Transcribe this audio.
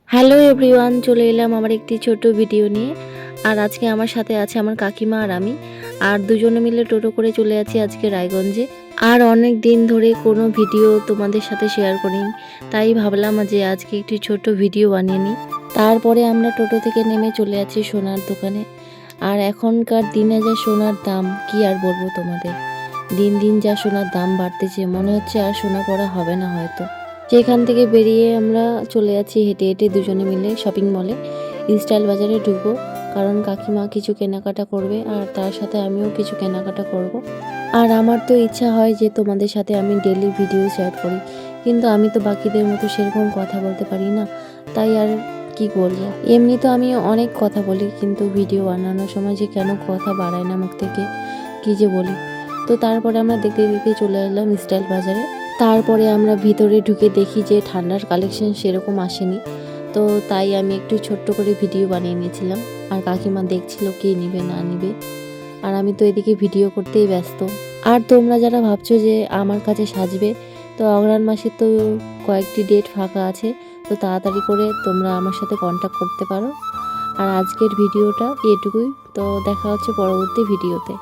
Hello everyone, চলে এলাম আমার একটি ছোট ভিডিও নিয়ে। আর আজকে আমার সাথে আছে আমার কাকিমা আর আমি। আর দুজনে মিলে টোটো করে চলে যাচ্ছি আজকে রায়গঞ্জে। আর অনেক দিন ধরে কোনো ভিডিও তোমাদের সাথে শেয়ার করিনি, তাই ভাবলাম যে আজকে একটি ছোট ভিডিও বানিয়ে নিই। তারপরে আমরা টোটো থেকে নেমে চলে যাচ্ছি সোনার দোকানে। আর এখনকার দিনে যা সোনার দাম, কি আর বলবো তোমাদের। দিন দিন যা সোনার দাম বাড়তেছে, মনে হচ্ছে আর সোনা পরা হবে না হয়তো। যেখান থেকে বেরিয়ে আমরা চলে যাচ্ছি হেঁটে হেঁটে দুজনে মিলে শপিং মলে। স্টাইল বাজারে ঢুকবো, কারণ কাকিমা কিছু কেনাকাটা করবে আর তার সাথে আমিও কিছু কেনাকাটা করব। আর আমার তো ইচ্ছা হয় যে তোমাদের সাথে আমি ডেলি ভিডিও শেয়ার করি, কিন্তু আমি তো বাকিদের মতো সেরকম কথা বলতে পারি না, তাই আর কি বলবো। এমনি তো আমি অনেক কথা বলি, কিন্তু ভিডিও বানানোর সময় যে কেন কথা বাড়ায় না মুখ থেকে, কী যে বলি। তো তারপরে আমরা দেখতে দেখতে চলে এলাম স্টাইল বাজারে। তারপরে আমরা ভিতরে ঢুকে দেখি যে ঠান্ডার কালেকশন সেরকম আসেনি, তো তাই আমি একটু ছোট্ট করে ভিডিও বানিয়ে নিয়েছিলাম। আর কাকিমা দেখছিল কে নিবে না নিবে, আর আমি তো এদিকে ভিডিও করতেই ব্যস্ত। আর তোমরা যারা ভাবছো যে আমার কাছে সাজবে, তো অগ্রহায়ণ মাসে তো কয়েকটি ডেট ফাঁকা আছে, তো তাড়াতাড়ি করে তোমরা আমার সাথে কন্ট্যাক্ট করতে পারো। আর আজকের ভিডিওটা এটুকুই, তো দেখা হচ্ছে পরবর্তী ভিডিওতে।